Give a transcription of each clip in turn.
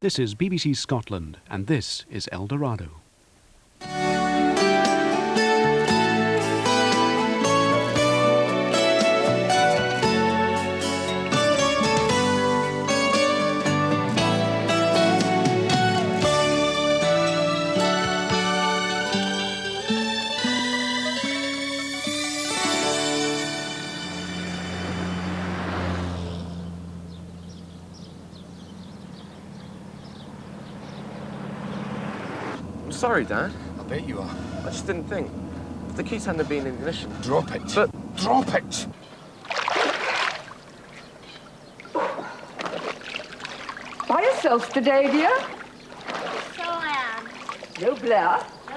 This is BBC Scotland, and this is Eldorado. I'm sorry, Dad. I bet you are. I just didn't think. If the keys hadn't been in ignition... Drop it. But... Drop it! By yourself today, dear? So I am. No Blair? No.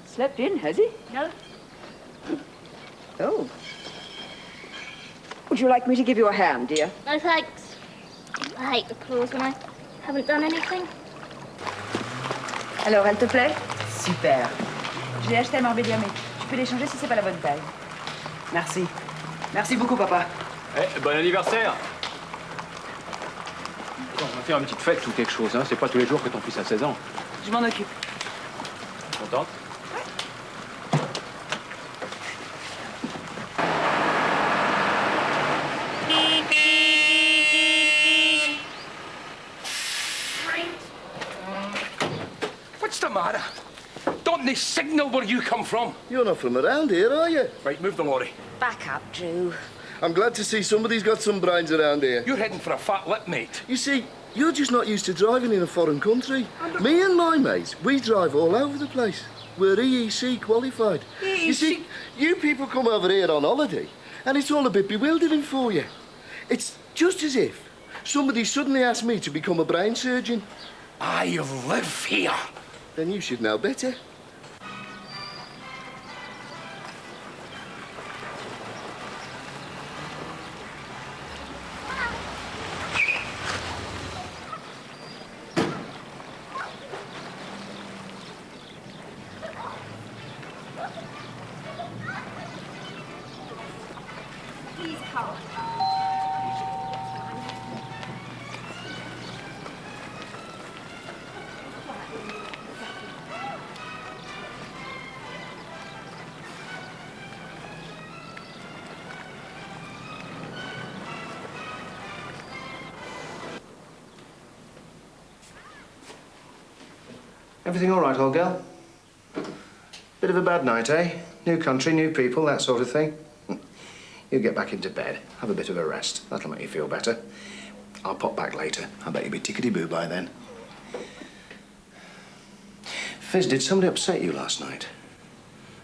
Slept in, has he? No. Oh. Would you like me to give you a hand, dear? No, thanks. I hate applause when I haven't done anything. Alors, elle te plaît? Super. Je l'ai acheté à Marbella, mais tu peux l'échanger si c'est pas la bonne taille. Merci. Merci beaucoup, papa. Bon anniversaire! Bon, on va faire une petite fête ou quelque chose, hein. C'est pas tous les jours que ton fils a 16 ans. Je m'en occupe. Contente? What's the matter? Don't they signal where you come from? You're not from around here, are you? Right, move the lorry. Back up, Drew. I'm glad to see somebody's got some brains around here. You're heading for a fat lip, mate. You see, you're just not used to driving in a foreign country. Me and my mates, we drive all over the place. We're EEC qualified. You see, you people come over here on holiday, and it's all a bit bewildering for you. It's just as if somebody suddenly asked me to become a brain surgeon. I live here. Then you should know better. Please come. Everything all right, old girl? Bit of a bad night, eh? New country, new people, that sort of thing. You get back into bed, have a bit of a rest. That'll make you feel better. I'll pop back later. I bet you'll be tickety-boo by then. Fizz, did somebody upset you last night?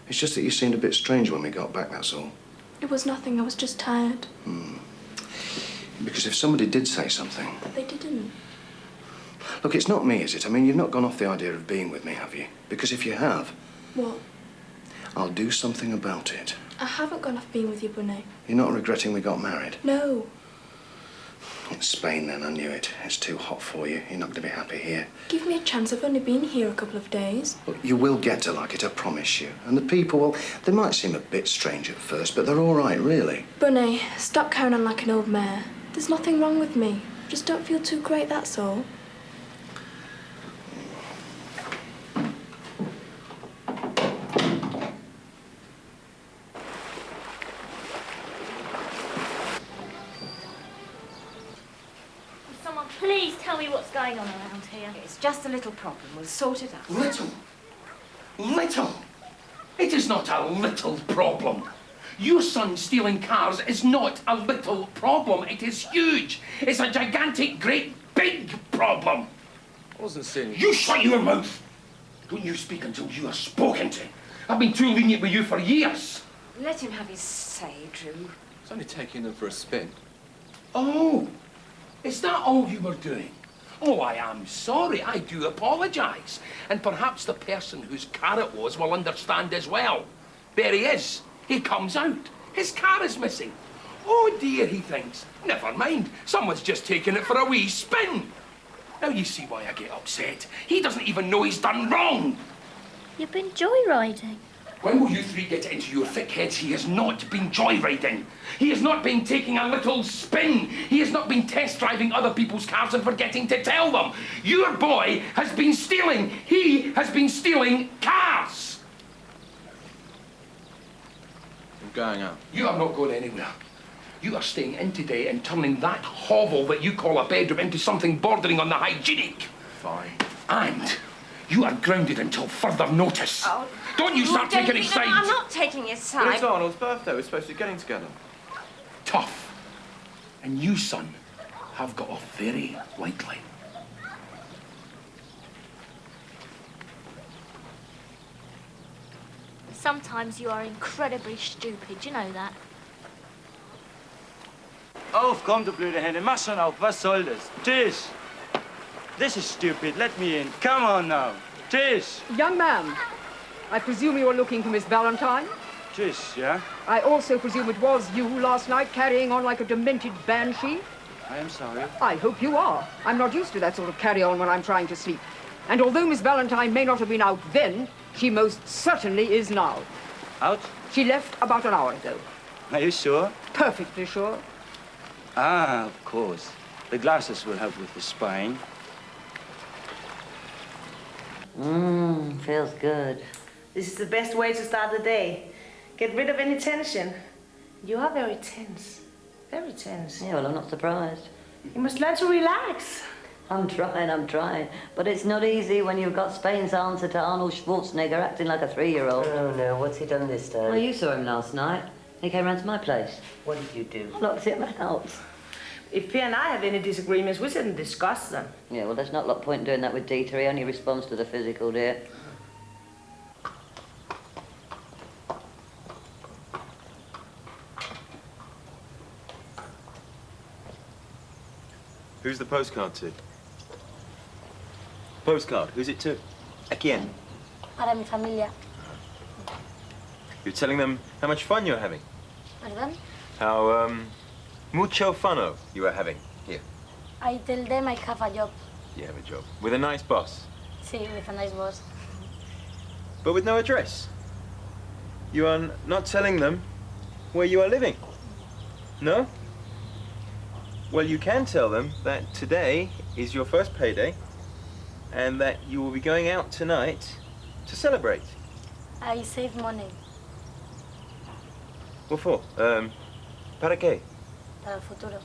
It's just that you seemed a bit strange when we got back, that's all. It was nothing, I was just tired. Because if somebody did say something... They didn't. Look, it's not me, is it? I mean, you've not gone off the idea of being with me, have you? Because if you have... What? I'll do something about it. I haven't gone off being with you, Bunny. You're not regretting we got married? No. It's Spain, then, I knew it. It's too hot for you. You're not going to be happy here. Give me a chance, I've only been here a couple of days. Look, you will get to like it, I promise you. And the people, well, they might seem a bit strange at first, but they're all right, really. Bunny, stop carrying on like an old mare. There's nothing wrong with me. Just don't feel too great, that's all. Someone please tell me what's going on around here. It's just a little problem. We'll sort it out. Little. Little. It is not a little problem. Your son stealing cars is not a little problem. It is huge. It's a gigantic, great, big problem. I wasn't saying... You shut your mouth. Don't you speak until you are spoken to. I've been too lenient with you for years. Let him have his say, Drew. It's only taking them for a spin. Oh, is that all you were doing? Oh, I am sorry. I do apologise. And perhaps the person whose car it was will understand as well. There he is. He comes out. His car is missing. Oh, dear, he thinks. Never mind. Someone's just taken it for a wee spin. Now you see why I get upset. He doesn't even know he's done wrong. You've been joyriding. When will you three get it into your thick heads he has not been joyriding? He has not been taking a little spin. He has not been test driving other people's cars and forgetting to tell them. Your boy has been stealing. He has been stealing cars. I'm going out. You are not going anywhere. You are staying in today and turning that hovel that you call a bedroom into something bordering on the hygienic. Fine. And you are grounded until further notice. Oh, Don't you start taking his side. I'm not taking his But it's side. Arnold's birthday. We're supposed to be getting together. Tough. And you, son, have got off very lightly. Sometimes you are incredibly stupid, you know that. Auf, komm, du blöde Henne, mach schon auf, was soll das? Tisch! This is stupid, let me in. Come on now. Tisch! Young man, I presume you are looking for Miss Valentine? Tisch, yeah? I also presume it was you last night carrying on like a demented banshee? I am sorry. I hope you are. I'm not used to that sort of carry-on when I'm trying to sleep. And although Miss Valentine may not have been out then, she most certainly is now. Out? She left about an hour ago. Are you sure? Perfectly sure. Ah, of course. The glasses will help with the spine. Feels good. This is the best way to start the day. Get rid of any tension. You are very tense. Very tense. Yeah, well, I'm not surprised. You must learn to relax. I'm trying. But it's not easy when you've got Spain's answer to Arnold Schwarzenegger acting like a 3-year-old. Oh, no. What's he done this time? Well, you saw him last night. He came round to my place. What did you do? I locked him out. If Pierre and I have any disagreements, we shouldn't discuss them. Yeah, well, there's not a lot of point in doing that with Dieter. He only responds to the physical, dear. Who's the postcard to? Postcard, who's it to? ¿A quién? Para mi familia. You're telling them how much fun you're having. Pardon? How, mucho funno you are having here. I tell them I have a job. You have a job. With a nice boss. See, with a nice boss. But with no address. You are not telling them where you are living. No? Well, you can tell them that today is your first payday and that you will be going out tonight to celebrate. I save money. What for? Para qué? Para el futuro.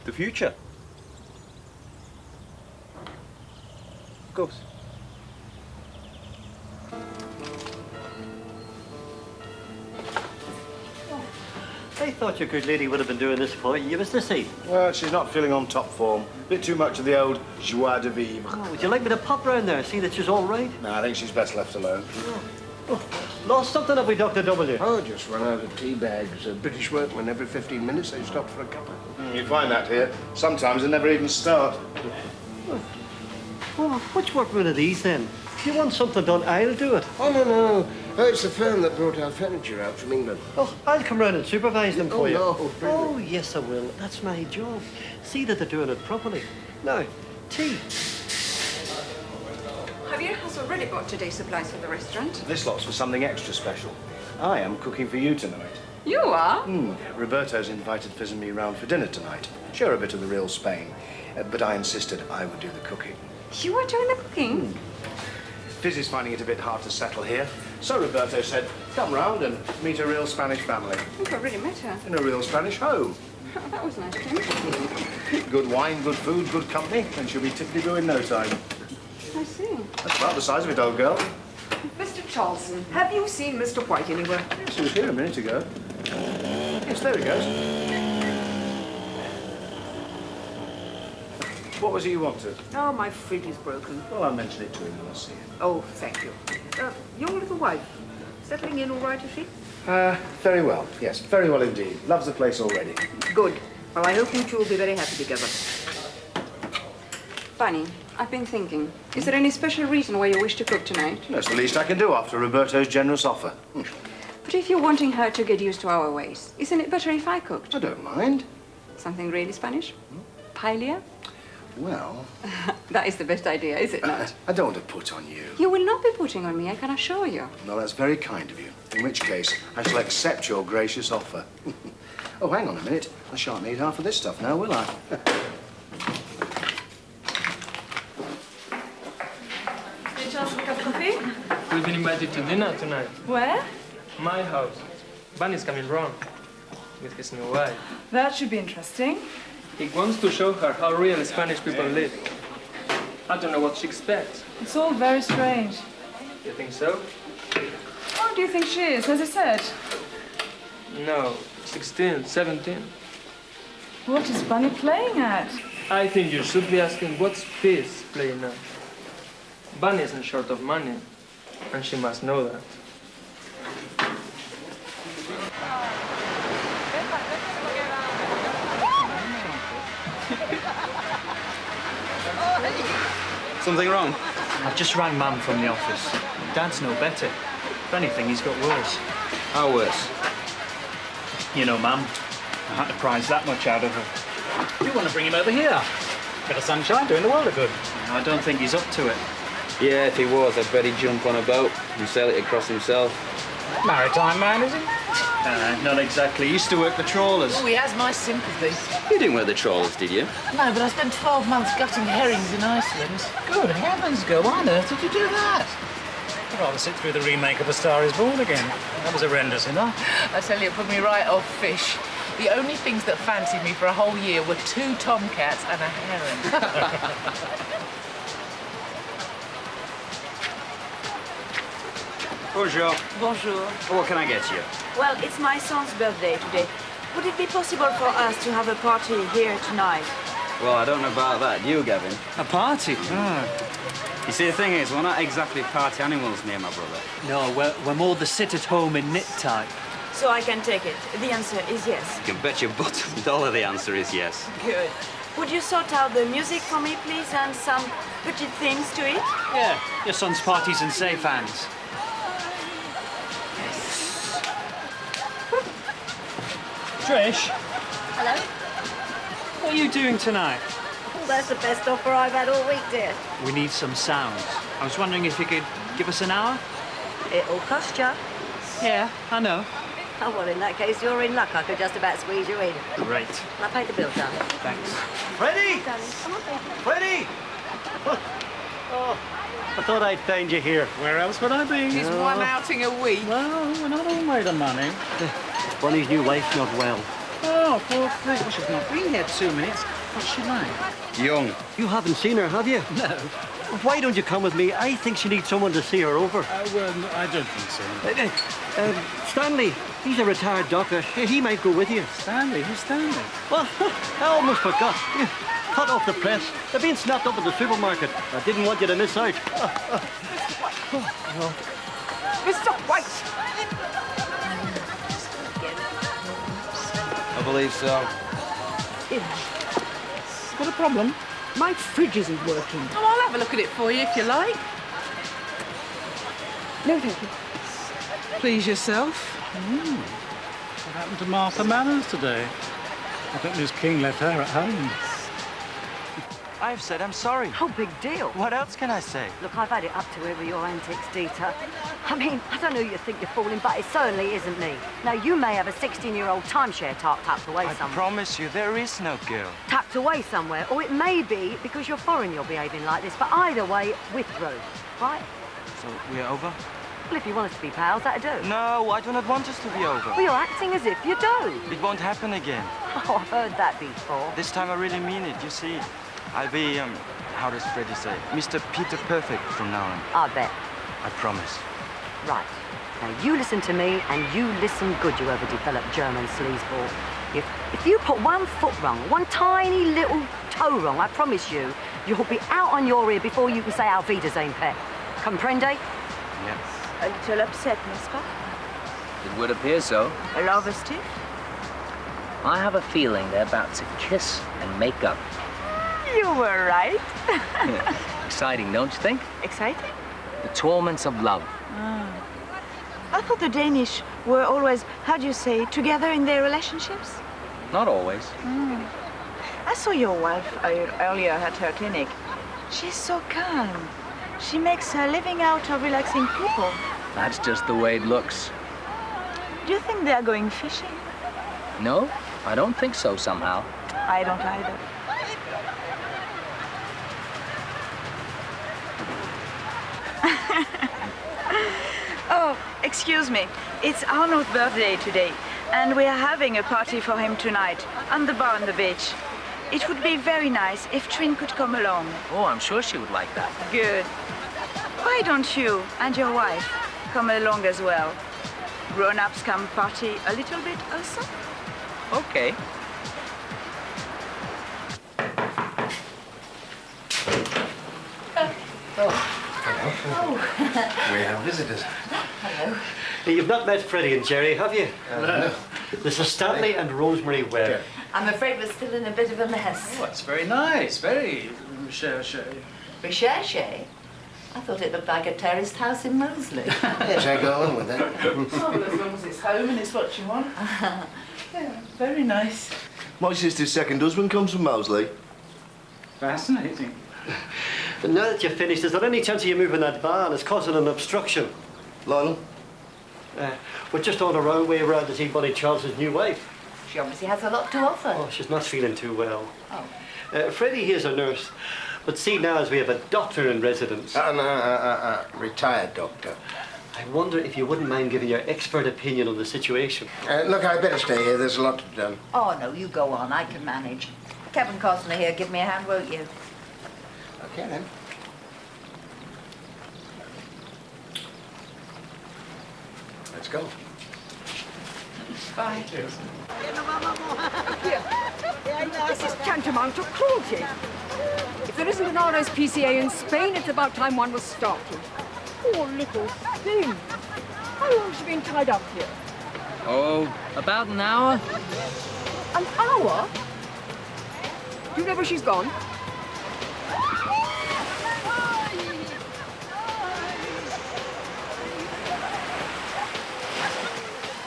The future. Of course. I thought your good lady would have been doing this for you, Mr. C. Well, she's not feeling on top form. Bit too much of the old joie de vivre. Oh, would you like me to pop round there, see that she's all right? No, I think she's best left alone. Lost something, have we, Dr. W? Oh, just run out of tea bags. British workmen, every 15 minutes they stop for a cuppa. You find that here. Sometimes they never even start. Well, which workman are these, then? If you want something done, I'll do it. Oh, no. Oh, it's the firm that brought our furniture out from England. Oh, I'll come round and supervise them for you. No. Oh, yes, I will. That's my job. See that they're doing it properly. Now, tea. Javier has already bought today's supplies for the restaurant. This lot's for something extra special. I am cooking for you tonight. You are? Roberto's invited Fizz and me round for dinner tonight. Share a bit of the real Spain. But I insisted I would do the cooking. You are doing the cooking? Fizz is finding it a bit hard to settle here. So Roberto said, come round and meet a real Spanish family. I think I already met her. In a real Spanish home. That was nice of him. Good wine, good food, good company, and she'll be tickety-boo in no time. I see. That's about the size of it, old girl. Mr. Charleston, have you seen Mr. White anywhere? Yes, he was here a minute ago. Yes, there he goes. What was it you wanted? Oh, my fridge is broken. Well, I'll mention it to him when I see him. Oh, thank you. Your little wife, settling in all right, is she? Very well. Yes, very well indeed. Loves the place already. Good. Well, I hope you two will be very happy together. Bunny, I've been thinking. Is there any special reason why you wish to cook tonight? That's the least I can do after Roberto's generous offer. But if you're wanting her to get used to our ways, isn't it better if I cooked? I don't mind. Something really Spanish? Paella? Well... That is the best idea, is it not? I don't want to put on you. You will not be putting on me, I can assure you. No, that's very kind of you. In which case, I shall accept your gracious offer. Oh, hang on a minute. I shan't need half of this stuff now, will I? Any chance for a cup of coffee? We've been invited to dinner tonight. Where? My house. Bunny's coming round with his new wife. That should be interesting. He wants to show her how real Spanish people live. I don't know what she expects. It's all very strange. You think so? How old do you think she is? Has he said? No, 16, 17. What is Bunny playing at? I think you should be asking what's Fizz playing at. Bunny isn't short of money, and she must know that. Something wrong? I've just rang Mum from the office. Dad's no better. If anything, he's got worse. How worse? You know, Mum, I had to prize that much out of her. You want to bring him over here? Bit of sunshine, doing the world of good. I don't think he's up to it. Yeah, if he was, I'd bet he'd jump on a boat and sail it across himself. Maritime man, is he? Not exactly. He used to work the trawlers. Oh, he has my sympathy. You didn't work the trawlers, did you? No, but I spent 12 months gutting herrings in Iceland. Good heavens, Go, why on earth did you do that? I'd rather sit through the remake of A Star Is Born again. That was horrendous enough. I tell you, it put me right off fish. The only things that fancied me for a whole year were 2 tomcats and a heron. Bonjour. Bonjour. What can I get you? Well, it's my son's birthday today. Would it be possible for us to have a party here tonight? Well, I don't know about that. You, Gavin? A party? You see, the thing is, we're not exactly party animals, me and my brother. No, we're more the sit-at-home and knit type. So I can take it. The answer is yes. You can bet your bottom dollar the answer is yes. Good. Would you sort out the music for me, please, and some pretty things to it? Yeah, your son's parties and safe hands. Trish? Hello? What are you doing tonight? Well, that's the best offer I've had all week, dear. We need some sounds. I was wondering if you could give us an hour? It'll cost you. Yeah, I know. Oh, well, in that case, you're in luck. I could just about squeeze you in. Great. I'll pay the bill, darling. Thanks. Freddie! Darling, come on, baby. Freddie! Oh, I thought I'd find you here. Where else would I be? He's one outing a week. Well, we're not all made of money. Bonnie's new wife's not well. Oh, poor thing. Well, she's not been here 2 minutes. What's she like? Young. You haven't seen her, have you? No. Why don't you come with me? I think she needs someone to see her over. Well, I don't think so. Stanley, he's a retired doctor. He might go with you. Stanley? Who's Stanley? Well, I almost forgot. Hot off the press. They're being snapped up at the supermarket. I didn't want you to miss out. Mr. White! I believe so. Got a problem? My fridge isn't working. Oh, I'll have a look at it for you if you like. No, thank you. Please yourself. What happened to Martha Manners today? I think Miss King left her at home. I've said I'm sorry. Oh, big deal. What else can I say? Look, I've had it up to here with your antics, Dieter. I mean, I don't know who you think you're fooling, but it certainly isn't me. Now, you may have a 16-year-old timeshare tucked away I somewhere. promise you, there is no girl. Tucked away somewhere, or it may be because you're foreign you're behaving like this, but either way, we're through, right? So we're over? Well, if you want us to be pals, that'd do. No, I do not want us to be over. Well, you're acting as if you do. It won't happen again. Oh, I've heard that before. This time I really mean it, you see. I'll be, how does Freddie say? Mr. Peter Perfect from now on. I bet. I promise. Right. Now, you listen to me, and you listen good, you overdeveloped German sleazeball. If you put one foot wrong, one tiny little toe wrong, I promise you, you'll be out on your ear before you can say Auf Wiedersehen, pet. Comprende? Yes. A little upset, n'est-ce pas? It would appear so. A lover stiff? I have a feeling they're about to kiss and make up. You were right. Exciting, don't you think? Exciting? The torments of love. I thought the Danish were always, how do you say, together in their relationships? Not always. I saw your wife earlier at her clinic. She's so calm. She makes her living out of relaxing people. That's just the way it looks. Do you think they're going fishing? No, I don't think so somehow. I don't either. Oh, excuse me. It's Arnold's birthday today, and we are having a party for him tonight on the bar on the beach. It would be very nice if Trin could come along. Oh, I'm sure she would like that. Good. Why don't you and your wife come along as well? Grown-ups can party a little bit also? Okay. We have visitors. Hello. You've not met Freddie and Jerry, have you? No. This is Stanley and Rosemary Webb. I'm afraid we're still in a bit of a mess. Oh, it's very nice. Very recherche. Recherche? I thought it looked like a terraced house in Moseley. Yes, I go on with that. Oh, as long as it's home and it's what you want. Yeah, very nice. My sister's second husband comes from Moseley. Fascinating. But now that you're finished, is there any chance of you moving that barn? It's causing an obstruction. Lionel? We're just on the wrong way around to see Bonnie Charles's new wife. She obviously has a lot to offer. Oh, she's not feeling too well. Oh. Freddie here's a nurse. But see now as we have a doctor in residence. Retired doctor. I wonder if you wouldn't mind giving your expert opinion on the situation. Look, I better stay here. There's a lot to be done. Oh, no, you go on. I can manage. Kevin Costner here. Give me a hand, won't you? Okay, then. Let's go. Bye. Cheers. This is tantamount to cruelty. If there isn't an RSPCA in Spain, it's about time one was started. Poor little thing. How long has she been tied up here? Oh, about an hour. An hour? Do you know where she's gone?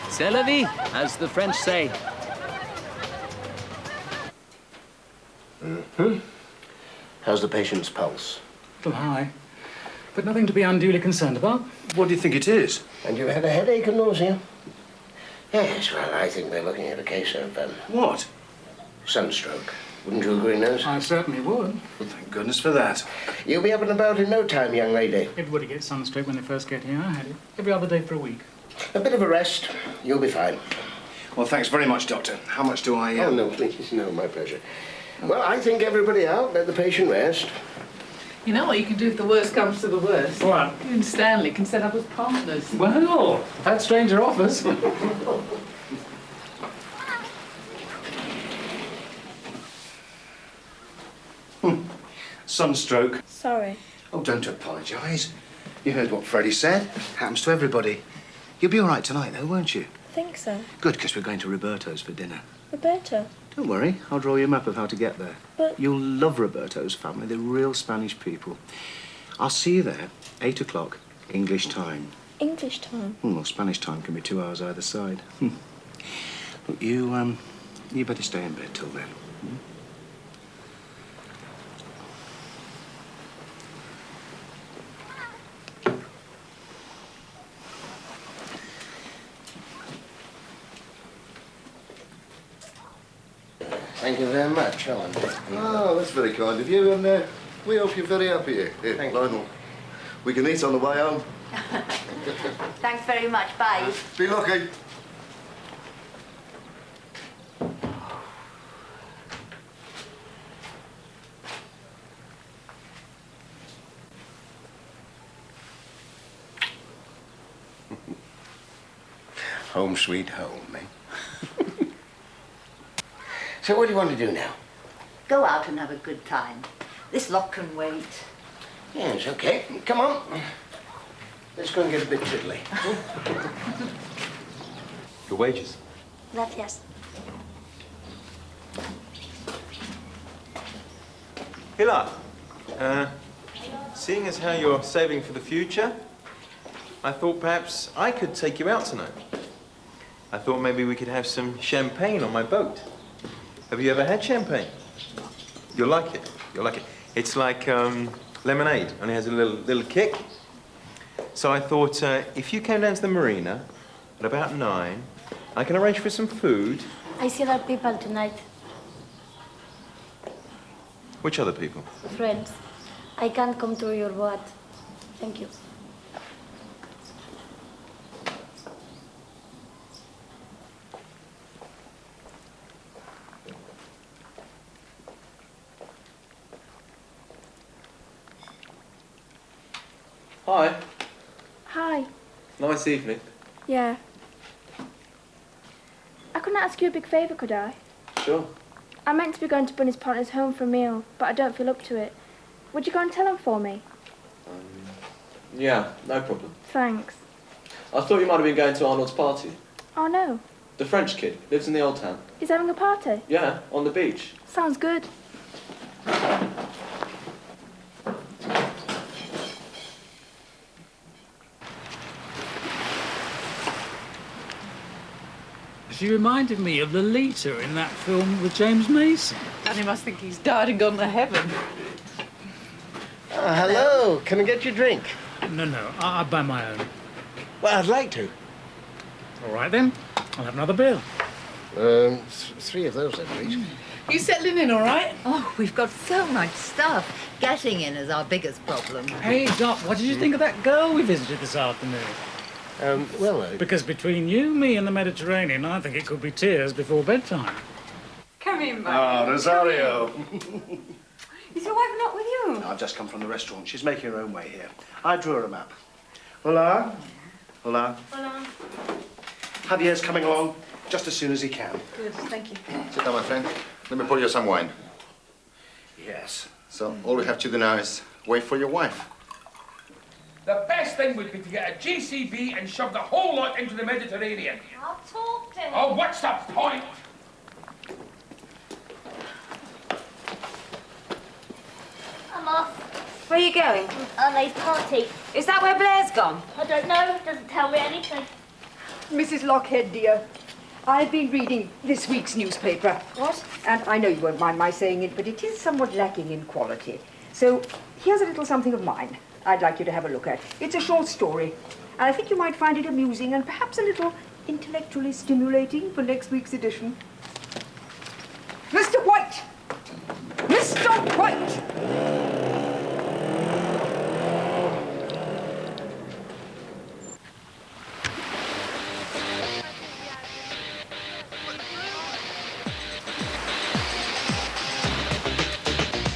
C'est la vie, as the French say. How's the patient's pulse? A little high, but nothing to be unduly concerned about. What do you think it is? And you had a headache and nausea? Yes, well, I think we're looking at a case of, What? sunstroke. Wouldn't you agree, nurse? I certainly would. Thank goodness for that. You'll be up and about in no time, young lady. Everybody gets sunstroke when they first get here. I had it every other day for a week. A bit of a rest. You'll be fine. Well, thanks very much, Doctor. How much do I... Oh, no, please. No, my pleasure. Well, I think everybody out. Let the patient rest. You know what you can do if the worst comes to the worst? What? You and Stanley can set up as partners. Well, that stranger offers. Sunstroke. Sorry. Oh, don't apologise. You heard what Freddie said. Happens to everybody. You'll be all right tonight, though, won't you? Think so. Good, because we're going to Roberto's for dinner. Roberto? Don't worry, I'll draw you a map of how to get there. But... You'll love Roberto's family. They're real Spanish people. I'll see you there, 8 o'clock, English time. English time? Well, Spanish time can be 2 hours either side. Look, you better stay in bed till then. Thank you very much, Helen. Oh, that's very kind of you, and we hope you're very happy here. Here, Lionel. We can eat on the way home. Thanks very much. Bye. Be lucky. Home sweet home, eh? So what do you want to do now? Go out and have a good time. This lot can wait. Yes, okay. Come on. Let's go and get a bit fiddly. Your wages. Gracias. Pilar, seeing as how you're saving for the future, I thought perhaps I could take you out tonight. I thought maybe we could have some champagne on my boat. Have you ever had champagne? You'll like it. You'll like it. It's like lemonade, only has a little kick. So I thought, if you came down to the marina at about 9, I can arrange for some food. I see other people tonight. Which other people? Friends. I can't come to your boat. Thank you. Hi. Hi. Nice evening. Yeah. I couldn't ask you a big favour, could I? Sure. I'm meant to be going to Bunny's partner's home for a meal, but I don't feel up to it. Would you go and tell him for me? Yeah, no problem. Thanks. I thought you might have been going to Arnold's party. Oh, no. The French kid lives in the old town. He's having a party? Yeah, on the beach. Sounds good. She reminded me of Lolita in that film with James Mason. And he must think he's died and gone to heaven. Oh, hello. Can I get you a drink? No, I'll buy my own. Well, I'd like to. All right, then. I'll have another beer. 3 of those, then, please. You settling in all right? Oh, we've got so much stuff. Getting in is our biggest problem. Hey, Doc, what did you think of that girl we visited this afternoon? Because between you, me, and the Mediterranean, I think it could be tears before bedtime. Come in, Oh, Rosario. Is your wife not with you? I've just come from the restaurant. She's making her own way here. I drew her a map. Hola. Hola. Hola. Javier's coming along just as soon as he can. Good, thank you. Sit down, my friend. Let me pour you some wine. Yes. So all we have to do now is wait for your wife. The best thing would be to get a JCB and shove the whole lot into the Mediterranean. I'll talk to him. Oh, what's the point? I'm off. Where are you going? A nice party. Is that where Blair's gone? I don't know. Doesn't tell me anything. Mrs. Lockhead, dear, I've been reading this week's newspaper. What? And I know you won't mind my saying it, but it is somewhat lacking in quality. So here's a little something of mine I'd like you to have a look at. It's a short story, and I think you might find it amusing and perhaps a little intellectually stimulating for next week's edition. Mr. White! Mr. White!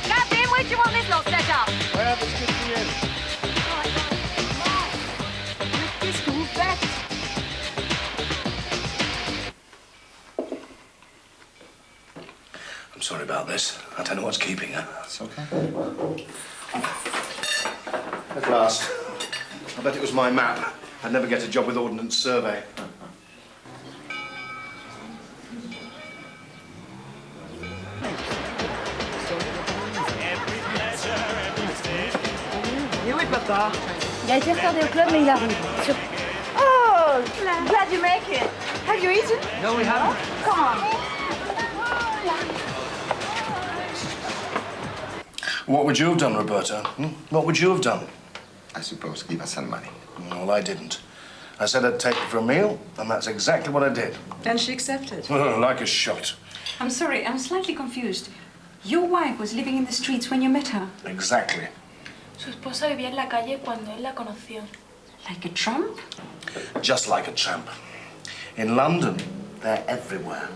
Captain, where do you want this lot set up? Well, it's good for you. I'm sorry about this. I don't know what's keeping her. It's okay. At last. I bet it was my map. I'd never get a job with Ordnance Survey. You with Papa? Il a été retardé au club, mais il arrive. Oh, glad you make it. Have you eaten? No, we haven't. Come on. What would you have done, Roberta? What would you have done? I suppose give us some money. Well, I didn't. I said I'd take her for a meal, and that's exactly what I did. And she accepted? Like a shot. I'm sorry, I'm slightly confused. Your wife was living in the streets when you met her? Exactly. Su esposa vivía en la calle cuando él la conoció. Like a tramp? Just like a tramp. In London, they're everywhere.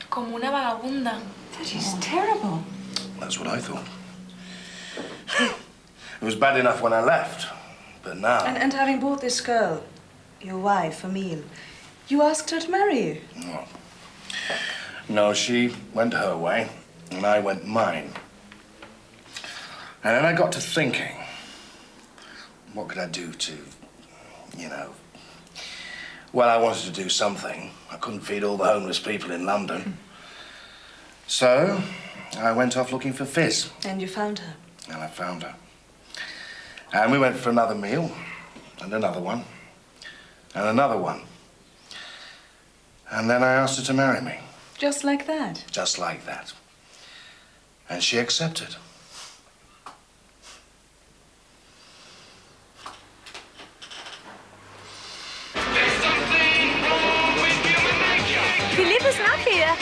Como una vagabunda. That is terrible. That's what I thought. It was bad enough when I left, but now... And having bought this girl, your wife, Emile, you asked her to marry you? No, she went her way, and I went mine. And then I got to thinking, what could I do to, you know... Well, I wanted to do something. I couldn't feed all the homeless people in London. So, I went off looking for Fizz. And you found her? And I found her. And we went for another meal, and another one, and another one. And then I asked her to marry me. Just like that? Just like that. And she accepted. Philippe is not here.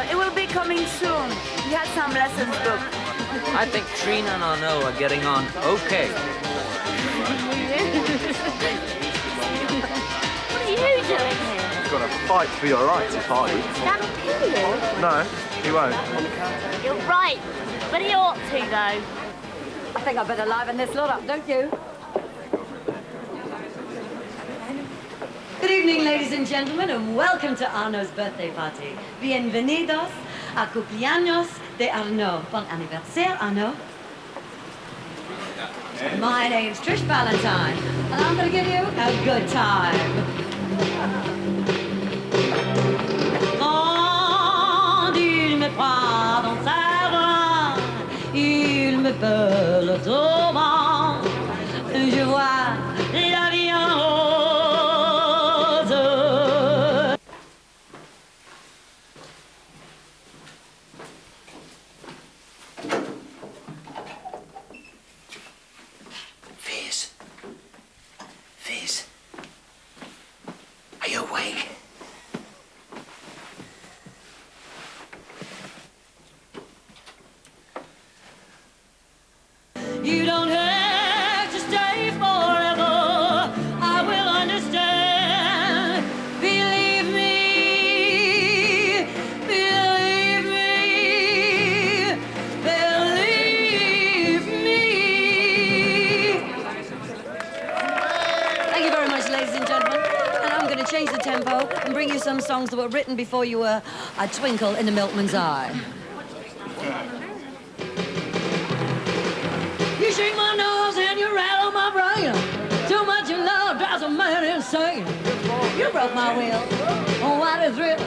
He will be coming soon. He has some lessons booked. I think Trina and Arnaud are getting on okay. What are you doing here? He's gonna fight for your rights if I do. That kill you? No, he won't. You're right, but he ought to, though. I think I'd better liven this lot up, don't you? Good evening, ladies and gentlemen, and welcome to Arnaud's birthday party. Bienvenidos a cumpleaños de Arnaud. Bon anniversaire, Arnaud. My name's Trish Valentine, and I'm going to give you a good time. Quand il me prend dans sa bras, il me parle souvent. Je vois la vie en rose. Fizz. Fizz. Are you awake? You don't have to stay forever. I will understand. Believe me. Believe me. Believe me. Thank you very much, ladies and gentlemen. And I'm going to change the tempo and bring you some songs that were written before you were a twinkle in the milkman's eye. You shake my nose and you rattle my brain. Too much in love drives a man insane. You broke my will. Oh, what a thrill.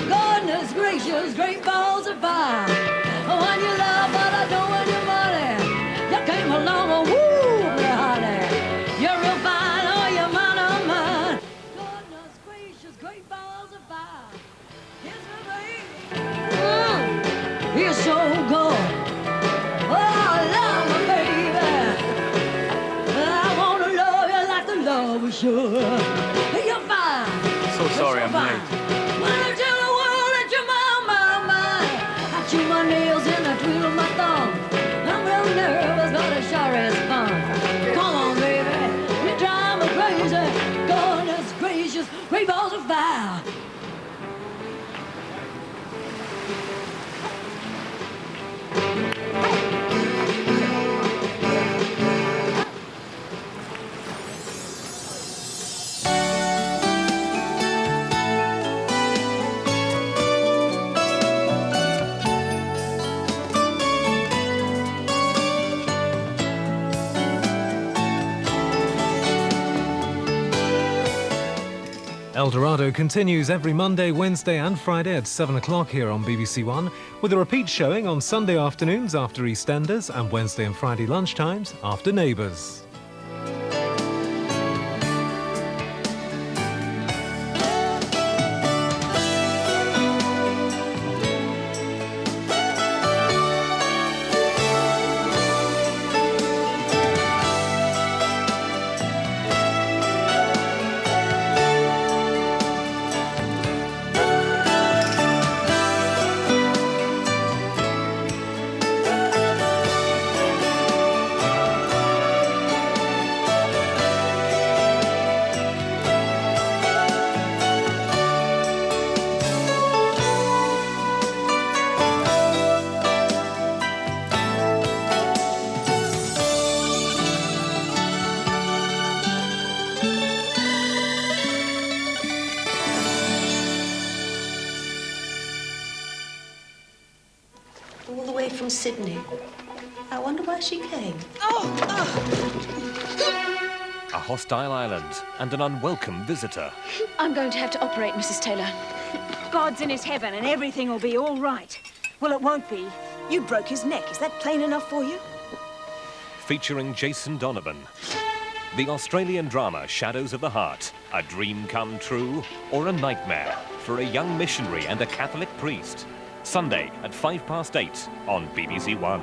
Goodness gracious, great balls of fire. Oh, when you love, but I don't want your money. You came along and woo, honey. You're real fine, oh, you're mine, oh, mine. Goodness gracious, great balls of fire. Kiss me, baby. You're so good. Oh, I love my baby. I want to love you like the love we should. You're fine. So sorry I'm late. When I tell the world that you're mine. I chew my nails and I twiddle my thumb. I'm real nervous, but it sure is fun. Come on, baby. You drive me crazy. Goodness gracious, great balls of fire. Eldorado continues every Monday, Wednesday and Friday at 7 o'clock here on BBC One, with a repeat showing on Sunday afternoons after EastEnders and Wednesday and Friday lunchtimes after Neighbours. All the way from Sydney. I wonder why she came. A hostile island and an unwelcome visitor. I'm going to have to operate, Mrs. Taylor. God's in his heaven and everything will be all right. Well, it won't be. You broke his neck. Is that plain enough for you? Featuring Jason Donovan. The Australian drama Shadows of the Heart. A dream come true or a nightmare for a young missionary and a Catholic priest. Sunday at 8:05 on BBC One.